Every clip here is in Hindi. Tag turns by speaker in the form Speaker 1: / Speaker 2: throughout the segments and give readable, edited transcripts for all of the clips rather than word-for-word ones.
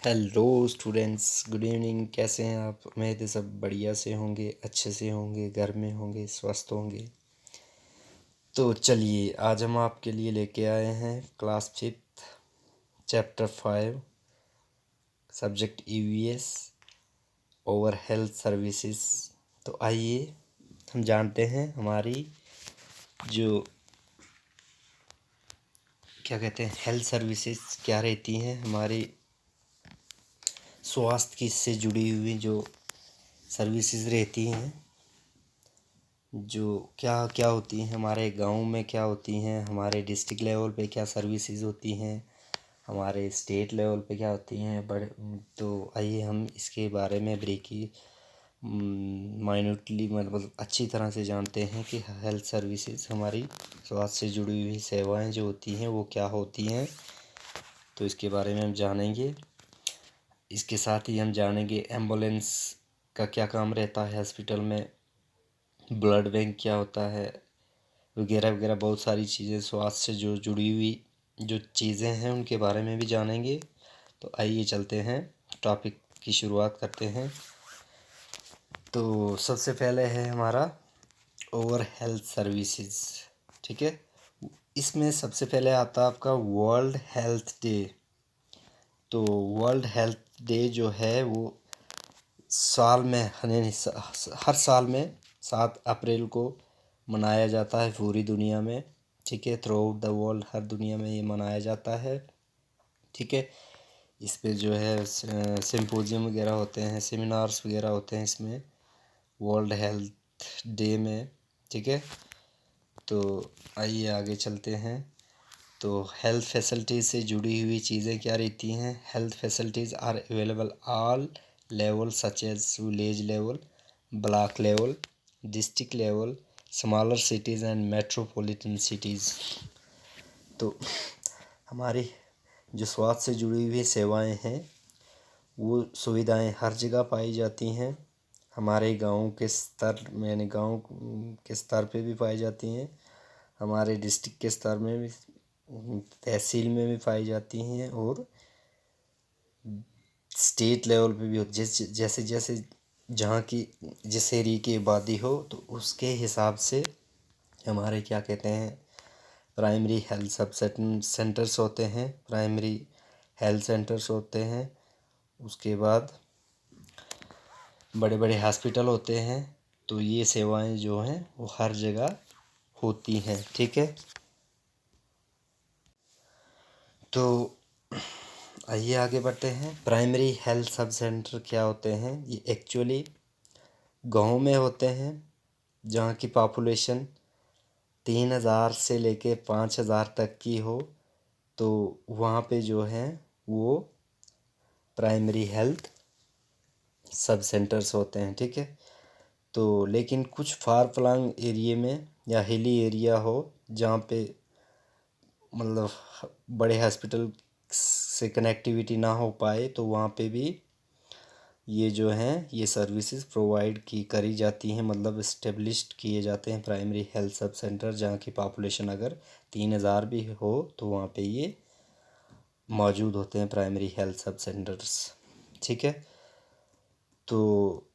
Speaker 1: Hello students, good evening. कैसे हैं आप? उम्मीद है सब बढ़िया से होंगे, अच्छे से होंगे, घर में होंगे, स्वस्थ होंगे। तो चलिए, आज हम आपके लिए लेके आए हैं class 5 chapter 5 subject EVS over health services. तो आइए हम जानते हैं हमारी जो क्या कहते हैं हेल्थ सर्विसेज क्या रहती हैं। हमारी स्वास्थ्य की से जुड़ी हुई जो सर्विसेज रहती हैं, जो क्या क्या होती हैं, हमारे गांव में क्या होती हैं, हमारे डिस्ट्रिक्ट लेवल पे क्या सर्विसेज होती हैं, हमारे स्टेट लेवल पे क्या होती हैं बड़े। तो आइए हम इसके बारे में ब्रीकी माइन्यूटली मतलब अच्छी तरह से जानते हैं कि हेल्थ सर्विसेज हमारी स्वास्थ्य से जुड़ी हुई सेवाएं जो होती हैं वो क्या होती हैं। तो इसके बारे में हम जानेंगे। इसके साथ ही हम जानेंगे एम्बुलेंस का क्या काम रहता है हॉस्पिटल में, ब्लड बैंक क्या होता है, वगैरह वगैरह बहुत सारी चीज़ें स्वास्थ्य से जो जुड़ी हुई जो चीज़ें हैं उनके बारे में भी जानेंगे। तो आइए चलते हैं, टॉपिक की शुरुआत करते हैं। तो सबसे पहले है हमारा ओवर हेल्थ सर्विसेज। ठीक है, इसमें सबसे पहले आता है आपका वर्ल्ड हेल्थ डे। तो वर्ल्ड हेल्थ डे जो है वो साल में हर साल में 7 अप्रैल को मनाया जाता है पूरी दुनिया में। ठीक है, थ्रू आउट द वर्ल्ड हर दुनिया में ये मनाया जाता है। ठीक है, इस पे जो है सिम्पोजियम वगैरह होते हैं, सेमिनार्स वगैरह होते हैं इसमें वर्ल्ड हेल्थ डे में। ठीक है, तो आइए आगे चलते हैं। तो हेल्थ फैसिलिटीज़ से जुड़ी हुई चीज़ें क्या रहती हैं। Health facilities are available all level such as village level, block level, district level, smaller cities and metropolitan cities. तो हमारी जो स्वास्थ्य से जुड़ी हुई सेवाएं हैं वो सुविधाएं हर जगह पाई जाती हैं। हमारे गांव के स्तर यानी गांव के स्तर पे भी पाई जाती हैं, हमारे डिस्ट्रिक्ट के स्तर में भी, तहसील में भी पाई जाती हैं, और स्टेट लेवल पे भी हो। जैसे जैसे जहाँ की जिस एरिया की आबादी हो तो उसके हिसाब से हमारे क्या कहते हैं प्राइमरी हेल्थ सब सेंटर्स होते हैं, प्राइमरी हेल्थ सेंटर्स होते हैं। उसके बाद बड़े बड़े हॉस्पिटल होते हैं। तो ये सेवाएं जो हैं वो हर जगह होती हैं। ठीक है, तो आइए आगे बढ़ते हैं। प्राइमरी हेल्थ सब सेंटर क्या होते हैं। ये एक्चुअली गाँव में होते हैं जहाँ की पॉपुलेशन 3,000 से लेके 5,000 तक की हो। तो वहाँ पे जो है वो प्राइमरी हेल्थ सब सेंटर्स होते हैं। ठीक है, तो लेकिन कुछ फार फ्लंग एरिया में या हिली एरिया हो जहाँ पे मतलब बड़े हॉस्पिटल से कनेक्टिविटी ना हो पाए, तो वहाँ पे भी ये जो हैं ये सर्विसेज प्रोवाइड की करी जाती हैं, मतलब इस्टेब्लिश्ड किए जाते हैं प्राइमरी हेल्थ सब सेंटर। जहाँ की पॉपुलेशन अगर 3,000 भी हो तो वहाँ पे ये मौजूद होते हैं प्राइमरी हेल्थ सब सेंटर्स। ठीक है, तो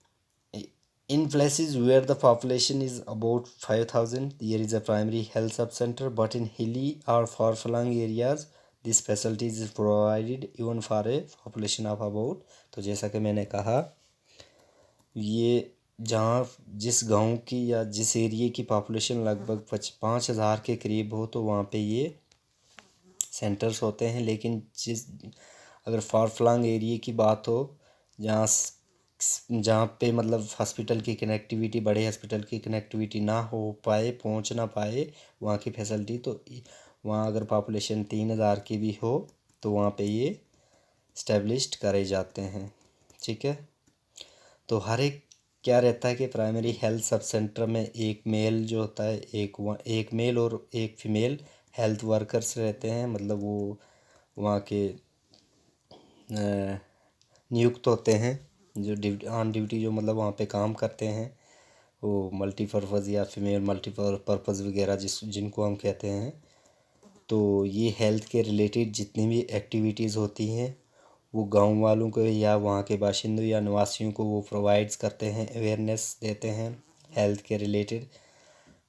Speaker 1: in places where the population is about 5,000 there is a primary health sub center, but in hilly or far flung areas this facility is provided even for a population of about। तो जैसा कि मैंने कहा, ये जहाँ जिस गांव की या जिस एरिया की पॉपुलेशन लगभग 5,000 के करीब हो तो वहाँ पे ये सेंटर्स होते हैं। लेकिन जिस अगर फार फ्लंग एरिया की बात हो, जहाँ जहाँ पे मतलब हॉस्पिटल की कनेक्टिविटी, बड़े हॉस्पिटल की कनेक्टिविटी ना हो पाए, पहुँच ना पाए वहाँ की फैसिलिटी, तो वहाँ अगर पॉपुलेशन 3,000 की भी हो तो वहाँ पे ये इस्टेब्लिश्ड करे जाते हैं। ठीक है, तो हर एक क्या रहता है कि प्राइमरी हेल्थ सब सेंटर में एक मेल जो होता है, एक मेल और एक फीमेल हेल्थ वर्कर्स रहते हैं। मतलब वो वहाँ के नियुक्त होते हैं जो ड्यूटी ऑन ड्यूटी जो मतलब वहाँ पे काम करते हैं, वो मल्टीपर्पज़ या फीमेल मल्टीपर्पज़ वगैरह जिनको हम कहते हैं। तो ये हेल्थ के रिलेटेड जितनी भी एक्टिविटीज़ होती हैं वो गांव वालों को या वहाँ के बाशिंदों या निवासियों को वो प्रोवाइड्स करते हैं, अवेयरनेस देते हैं हेल्थ के रिलेटेड।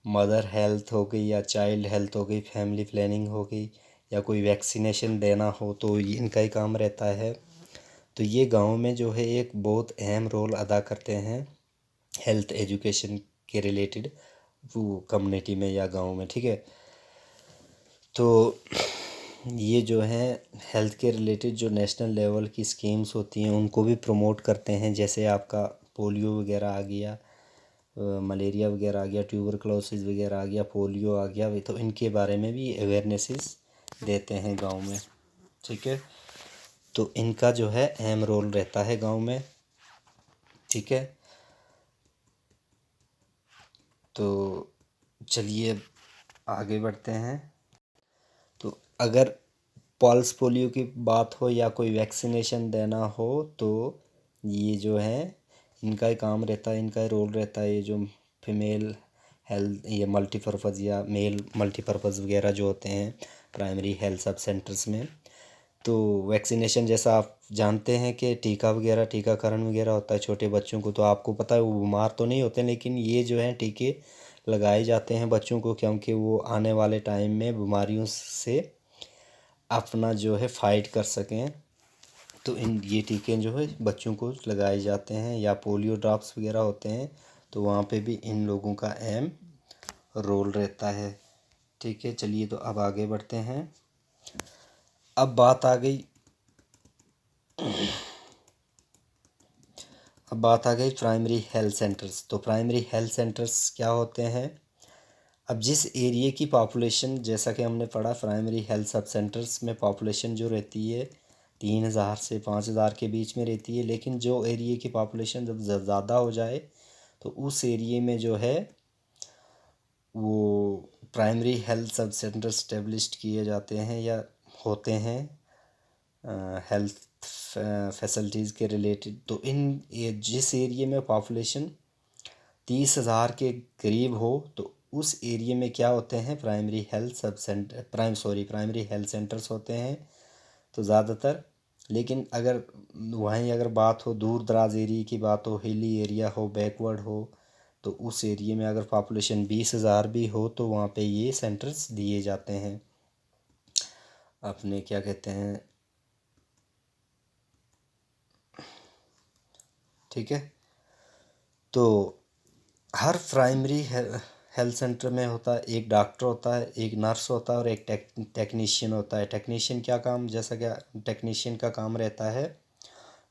Speaker 1: मदर हेल्थ हो गई या चाइल्ड हेल्थ हो गई, फैमिली प्लानिंग हो गई, या कोई वैक्सीनेशन देना हो तो इनका ही काम रहता है। तो ये गांव में जो है एक बहुत अहम रोल अदा करते हैं हेल्थ एजुकेशन के रिलेटेड, वो कम्युनिटी में या गांव में, ठीक है। तो ये जो है हेल्थ के रिलेटेड जो नेशनल लेवल की स्कीम्स होती हैं उनको भी प्रमोट करते हैं। जैसे आपका पोलियो वगैरह आ गया, मलेरिया वगैरह आ गया, ट्यूबरक्लोसिस वगैरह आ गया, पोलियो आ गया, तो इनके बारे में भी अवेयरनेसेस देते हैं गांव में, ठीक है। तो इनका जो है अहम रोल रहता है गांव में, ठीक है। तो चलिए अब आगे बढ़ते हैं। तो अगर पल्स पोलियो की बात हो या कोई वैक्सीनेशन देना हो तो ये जो है इनका ही काम रहता है, इनका ही रोल रहता है। ये जो फीमेल हेल्थ, ये मल्टीपर्पज़ या मेल मल्टीपर्पज़ वगैरह जो होते हैं प्राइमरी हेल्थ सब सेंटर्स में, तो वैक्सीनेशन जैसा आप जानते हैं कि टीका वगैरह, टीकाकरण वगैरह होता है छोटे बच्चों को। तो आपको पता है वो बीमार तो नहीं होते, लेकिन ये जो है टीके लगाए जाते हैं बच्चों को, क्योंकि वो आने वाले टाइम में बीमारियों से अपना जो है फाइट कर सकें। तो इन ये टीके जो है बच्चों को लगाए जाते हैं, या पोलियो ड्रॉप्स वगैरह होते हैं तो वहाँ पे भी इन लोगों का अहम रोल रहता है, ठीक है। चलिए तो अब आगे बढ़ते हैं। अब बात आ गई प्राइमरी हेल्थ सेंटर्स। तो प्राइमरी हेल्थ सेंटर्स क्या होते हैं? अब जिस एरिया की पॉपुलेशन, जैसा कि हमने पढ़ा प्राइमरी हेल्थ सब सेंटर्स में पॉपुलेशन जो रहती है 3,000 से 5,000 के बीच में रहती है। लेकिन जो एरिया की पॉपुलेशन जब ज़्यादा हो जाए तो उस एरिया में जो है वो primary health sub centre established किए जाते हैं या होते हैं हेल्थ फैसिलिटीज़ के रिलेटेड। तो जिस एरिया में पॉपुलेशन 30,000 के करीब हो तो उस एरिया में क्या होते हैं, primary health sub centre, primary health centres होते हैं तो ज़्यादातर। लेकिन अगर वहीं अगर बात हो दूर दराज एरिया की बात हो, हिली एरिया हो, बैकवर्ड हो, तो उस एरिया में अगर पॉपुलेशन 20,000 भी हो तो वहाँ पे ये सेंटर्स दिए जाते हैं। अपने क्या कहते हैं, ठीक है। तो हर प्राइमरी हेल्थ सेंटर में होता है एक डॉक्टर होता है, एक नर्स होता है और एक टेक्नीशियन होता है। टेक्नीशियन क्या काम, जैसा क्या टेक्नीशियन का काम रहता है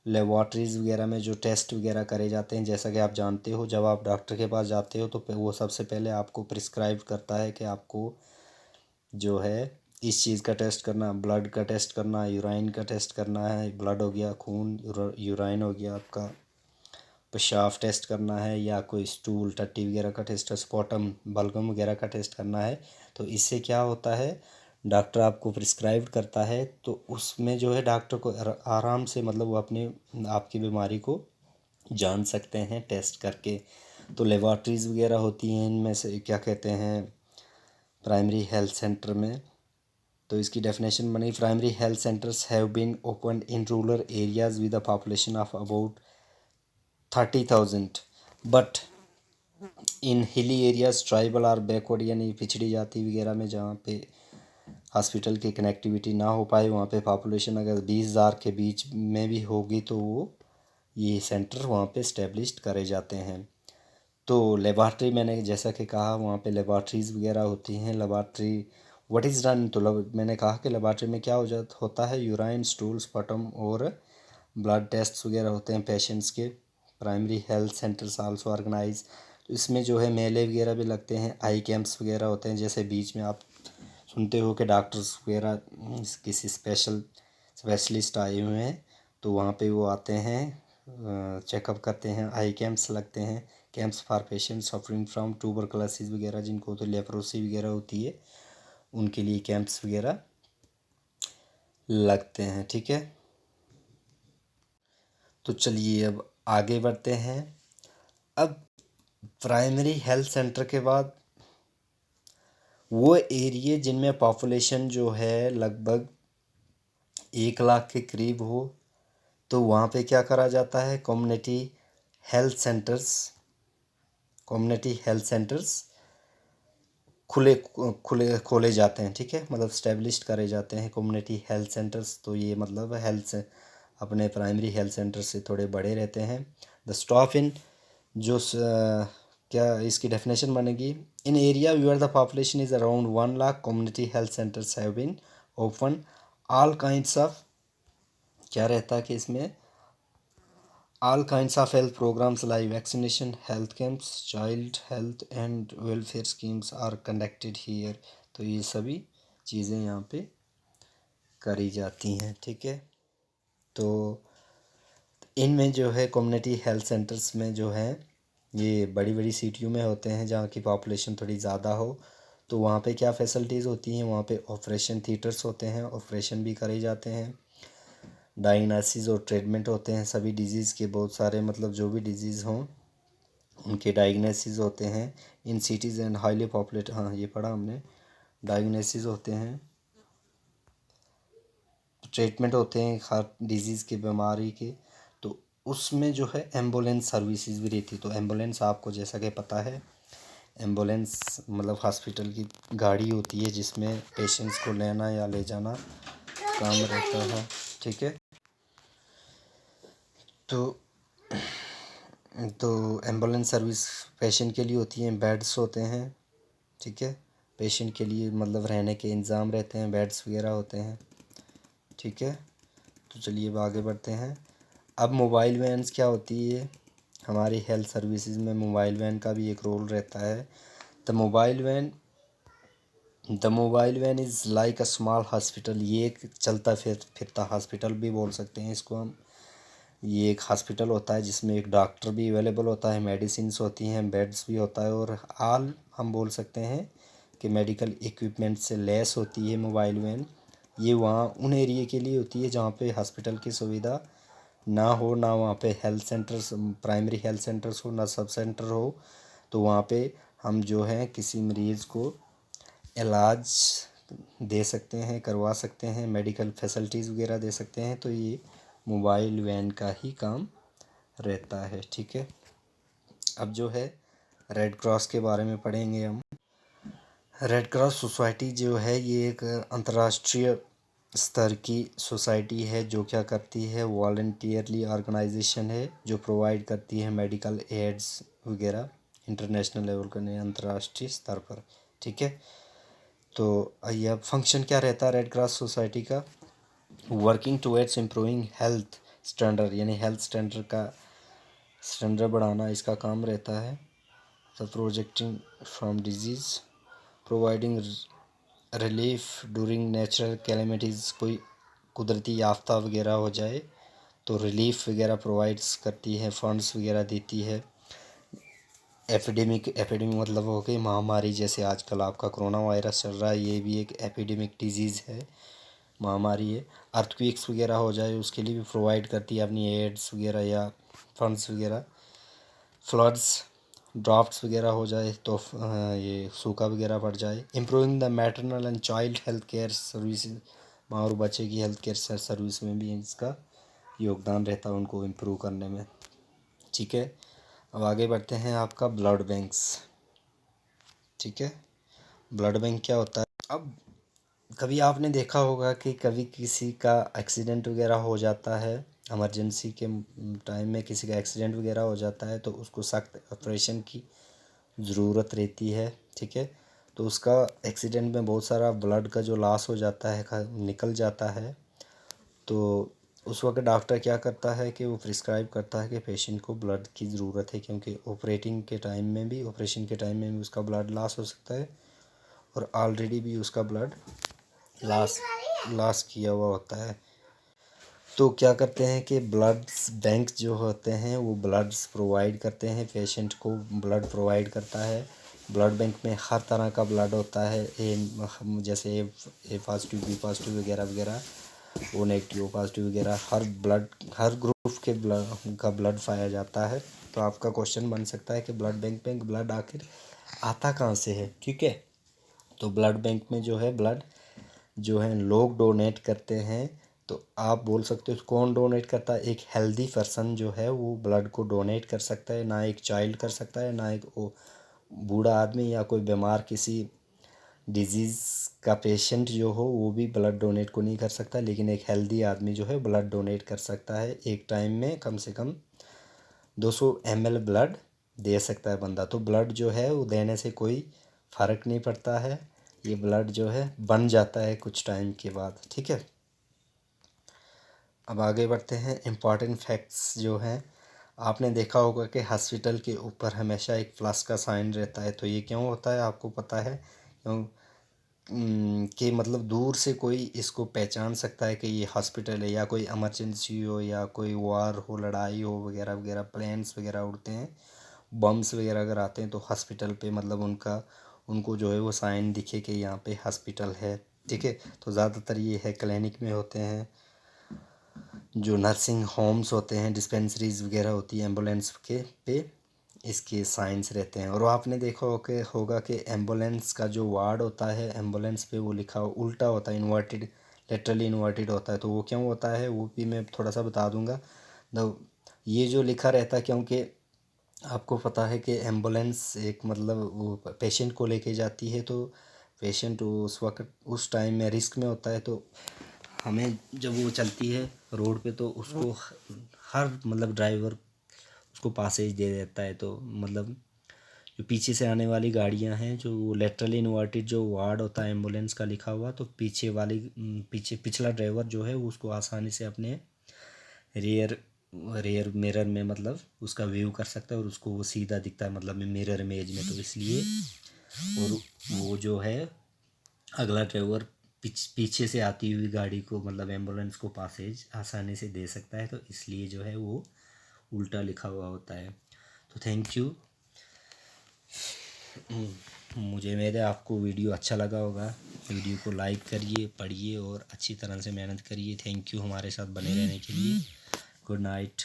Speaker 1: लेबॉर्ट्रीज़ वगैरह में जो टेस्ट वगैरह करे जाते हैं। जैसा कि आप जानते हो जब आप डॉक्टर के पास जाते हो तो वो सबसे पहले आपको प्रिस्क्राइब करता है कि आपको जो है इस चीज़ का टेस्ट करना, ब्लड का टेस्ट करना, यूराइन का टेस्ट करना है। ब्लड हो गया खून, यूराइन हो गया आपका पेशाब टेस्ट करना है, या कोई स्टूल टट्टी वगैरह का टेस्ट, स्पॉटम बलगम वगैरह का टेस्ट करना है। तो इससे क्या होता है, डॉक्टर आपको प्रिस्क्राइब करता है तो उसमें जो है डॉक्टर को आराम से, मतलब वो अपने आपकी बीमारी को जान सकते हैं टेस्ट करके। तो लेबॉर्ट्रीज़ वगैरह होती हैं इनमें से, क्या कहते हैं, प्राइमरी हेल्थ सेंटर में। तो इसकी डेफिनेशन बनी, primary health centres have been opened in rural areas with a population of about 30,000 but in hilly areas tribal are backward, यानी पिछड़ी जाति वगैरह में जहाँ पे हॉस्पिटल की कनेक्टिविटी ना हो पाए वहाँ पे पॉपुलेशन अगर 20,000 के बीच में भी होगी तो वो ये सेंटर वहाँ पे इस्टेब्लिश्ड करे जाते हैं। तो लेबॉर्ट्री मैंने जैसा कि कहा वहाँ पे लेबॉर्ट्रीज़ वगैरह होती हैं। लेबॉर्ट्री व्हाट इज़ डन, तो मैंने कहा कि लेबॉर्ट्री में क्या होता है, यूराइन, स्टूल, स्पर्टम और ब्लड टेस्ट वगैरह होते हैं पेशेंट्स के। Primary health centres also organise, तो इसमें जो है मेले वगैरह भी लगते हैं, आई कैंप्स वगैरह होते हैं। जैसे बीच में आप सुनते हो कि डॉक्टर्स वगैरह किसी स्पेशलिस्ट आए हुए हैं तो वहाँ पे वो आते हैं, चेकअप करते हैं, आई कैंप्स लगते हैं, camps for patient suffering from tuberculosis वगैरह, जिनको तो लेप्रोसी वगैरह होती है उनके लिए कैंप्स वगैरह लगते हैं, ठीक है। तो चलिए अब आगे बढ़ते हैं। अब प्राइमरी हेल्थ सेंटर के बाद वो एरिया जिनमें पॉपुलेशन जो है लगभग 1 लाख के करीब हो तो वहाँ पे क्या करा जाता है, कम्युनिटी हेल्थ सेंटर्स खोले जाते हैं, ठीक है, मतलब स्टैब्लिश्ड करे जाते हैं कम्युनिटी हेल्थ सेंटर्स। तो ये मतलब हेल्थ से अपने प्राइमरी हेल्थ सेंटर से थोड़े बड़े रहते हैं। द स्टाफ इन जो क्या इसकी डेफिनेशन बनेगी, in area where the population is around 1 lakh community health centres have been open all kinds of, क्या रहता है कि इसमें all kinds of health programmes like vaccination, health camps, child health and welfare schemes are conducted here. तो ये सभी चीज़ें यहाँ पे करी जाती हैं, ठीक है। तो इनमें जो है कम्युनिटी हेल्थ सेंटर्स में जो है ये बड़ी बड़ी सिटियों में होते हैं जहाँ की पॉपुलेशन थोड़ी ज़्यादा हो। तो वहाँ पे क्या फैसिलिटीज़ होती हैं, वहाँ पे ऑपरेशन थिएटर्स होते हैं, ऑपरेशन भी करे जाते हैं, डायग्नोसिस और ट्रीटमेंट होते हैं सभी डिजीज़ के, बहुत सारे मतलब जो भी डिजीज़ हों उनके डायग्नोसिस होते हैं in cities and highly populate, हाँ ये पढ़ा हमने, डायग्नोसिस होते हैं, ट्रीटमेंट होते हैं हर डिजीज़ के, बीमारी के। तो उसमें जो है एम्बुलेंस सर्विसेज भी रहती है। तो एम्बुलेंस आपको जैसा कि पता है, एम्बुलेंस मतलब हॉस्पिटल की गाड़ी होती है जिसमें पेशेंट्स को लेना या ले जाना काम रहता है, ठीक है। तो तो एम्बुलेंस सर्विस पेशेंट के लिए होती हैं, बेड्स होते हैं, ठीक है, पेशेंट के लिए मतलब रहने के इंतज़ाम रहते हैं, बेड्स वगैरह होते हैं, ठीक है। तो चलिए अब आगे बढ़ते हैं। अब मोबाइल वैन्स क्या होती है, हमारी हेल्थ सर्विसेज में मोबाइल वैन का भी एक रोल रहता है। The mobile van is like a small hospital, ये एक चलता फिरता हॉस्पिटल भी बोल सकते हैं इसको हम। ये एक हॉस्पिटल होता है जिसमें एक डॉक्टर भी अवेलेबल होता है, मेडिसिन्स होती हैं, बेड्स भी होता है, और ऑल हम बोल सकते हैं कि मेडिकल इक्विपमेंट से लेस होती है मोबाइल वैन। ये वहाँ उन एरिया के लिए होती है जहाँ पे हॉस्पिटल की सुविधा ना हो, ना वहाँ पे health centres, primary health centres हो, ना सब सेंटर हो। तो वहाँ पे हम जो है किसी मरीज़ को इलाज दे सकते हैं, करवा सकते हैं, मेडिकल फैसिलिटीज़ वगैरह दे सकते हैं। तो ये मोबाइल वैन का ही काम रहता है, ठीक है। अब जो है रेड क्रॉस के बारे में पढ़ेंगे हम। रेड क्रॉस सोसाइटी जो है ये एक अंतर्राष्ट्रीय स्तर की सोसाइटी है जो क्या करती है, वॉलंटियरली ऑर्गेनाइजेशन है जो प्रोवाइड करती है मेडिकल एड्स वगैरह इंटरनेशनल लेवल का, नहीं अंतर्राष्ट्रीय स्तर पर, ठीक है। तो यह फंक्शन क्या रहता है रेड क्रॉस सोसाइटी का, working towards improving health standard, यानी हेल्थ स्टैंडर्ड बढ़ाना इसका काम रहता है। The projecting from disease, providing relief during natural calamities, कोई कुदरती आफता वगैरह हो जाए तो रिलीफ वगैरह प्रोवाइड्स करती है, फंड्स वगैरह देती है। एपिडेमिक मतलब हो गई महामारी, जैसे आजकल आपका कोरोना वायरस चल रहा है, ये भी एक एपिडेमिक डिजीज़ है, महामारी है। अर्थक्वेक्स वगैरह हो जाए उसके लिए भी प्रोवाइड करती है अपनी एड्स वगैरह या फंड्स वगैरह। फ्लड्स, ड्राफ्ट्स वगैरह हो जाए तो ये सूखा वगैरह पड़ जाए। Improving the maternal and child health care service, माँ और बच्चे की हेल्थ केयर सर्विस में भी इसका योगदान रहता है उनको इम्प्रूव करने में, ठीक है। अब आगे बढ़ते हैं, आपका ब्लड बैंक्स, ठीक है। ब्लड बैंक क्या होता है, अब कभी आपने देखा होगा कि कभी किसी का एक्सीडेंट वगैरह हो जाता है, इमरजेंसी के टाइम में किसी का एक्सीडेंट वगैरह हो जाता है तो उसको सख्त ऑपरेशन की ज़रूरत रहती है, ठीक है। तो उसका एक्सीडेंट में बहुत सारा ब्लड का जो लॉस हो जाता है, निकल जाता है। तो उस वक्त डॉक्टर क्या करता है कि वो प्रिस्क्राइब करता है कि पेशेंट को ब्लड की ज़रूरत है, क्योंकि ऑपरेशन के टाइम में भी उसका ब्लड लॉस हो सकता है और ऑलरेडी भी उसका ब्लड लॉस लॉस किया हुआ होता है। तो क्या करते हैं कि ब्लड बैंक जो होते हैं वो ब्लड्स प्रोवाइड करते हैं, पेशेंट को ब्लड प्रोवाइड करता है। ब्लड बैंक में हर तरह का ब्लड होता है, जैसे ए पॉजिटिव, बी पॉजिटिव वगैरह वगैरह, ओ नेगेटिव, ओ पॉजिटिव वगैरह, हर ग्रुप के ब्लड पाया जाता है। तो आपका क्वेश्चन बन सकता है कि ब्लड बैंक में ब्लड आखिर आता कहाँ से है, ठीक है। तो ब्लड बैंक में जो है ब्लड जो है लोग डोनेट करते हैं तो आप बोल सकते हो कौन डोनेट करता है? एक हेल्दी पर्सन जो है वो ब्लड को डोनेट कर सकता है, ना एक चाइल्ड कर सकता है, ना एक वो बूढ़ा आदमी या कोई बीमार किसी डिजीज़ का पेशेंट जो हो वो भी ब्लड डोनेट को नहीं कर सकता। लेकिन एक हेल्दी आदमी जो है ब्लड डोनेट कर सकता है। एक टाइम में कम से कम 200 ml ब्लड दे सकता है बंदा। तो ब्लड जो है वो देने से कोई फ़र्क नहीं पड़ता है, ये ब्लड जो है बन जाता है कुछ टाइम के बाद। ठीक है, अब आगे बढ़ते हैं। इम्पॉर्टेंट फैक्ट्स जो हैं, आपने देखा होगा कि हॉस्पिटल के ऊपर हमेशा एक प्लस का साइन रहता है। तो ये क्यों होता है आपको पता है? क्यों कि मतलब दूर से कोई इसको पहचान सकता है कि ये हॉस्पिटल है, या कोई इमरजेंसी हो, या कोई वार हो, लड़ाई हो वगैरह वगैरह, प्लेन्स वगैरह उड़ते हैं, बम्स वगैरह अगर आते हैं तो हॉस्पिटल पे मतलब उनको जो है वो साइन दिखे कि यहाँ पे हॉस्पिटल है। ठीक है, तो ज़्यादातर ये है क्लिनिक में होते हैं, जो नर्सिंग होम्स होते हैं, डिस्पेंसरीज वगैरह होती है, एम्बुलेंस के पे इसके साइंस रहते हैं। और आपने देखा होगा कि एम्बुलेंस का जो वार्ड होता है, एम्बुलेंस पे वो लिखा उल्टा होता है, इन्वर्टेड, लिटरली इन्वर्टेड होता है। तो वो क्यों होता है वो भी मैं थोड़ा सा बता दूंगा। तो ये जो लिखा रहता है, क्योंकि आपको पता है कि एम्बुलेंस एक मतलब वो पेशेंट को लेके जाती है, तो पेशेंट उस वक्त उस टाइम में रिस्क में होता है। तो हमें जब वो चलती है रोड पे तो उसको हर मतलब ड्राइवर उसको पासेज दे देता है। तो मतलब जो पीछे से आने वाली गाड़ियां हैं, जो लेटरली इन्वर्टेड जो वार्ड होता है एम्बुलेंस का लिखा हुआ, तो पीछे पिछला ड्राइवर जो है वो उसको आसानी से अपने रेयर रेयर मिरर में मतलब उसका व्यू कर सकता है, और उसको वो सीधा दिखता है मतलब मिरर इमेज में। तो इसलिए और वो जो है अगला ड्राइवर पीछे से आती हुई गाड़ी को मतलब एम्बुलेंस को पासेज आसानी से दे सकता है। तो इसलिए जो है वो उल्टा लिखा हुआ होता है। तो थैंक यू। मुझे मेरे आपको वीडियो अच्छा लगा होगा, वीडियो को लाइक करिए, पढ़िए और अच्छी तरह से मेहनत करिए। थैंक यू हमारे साथ बने रहने के लिए। Good night.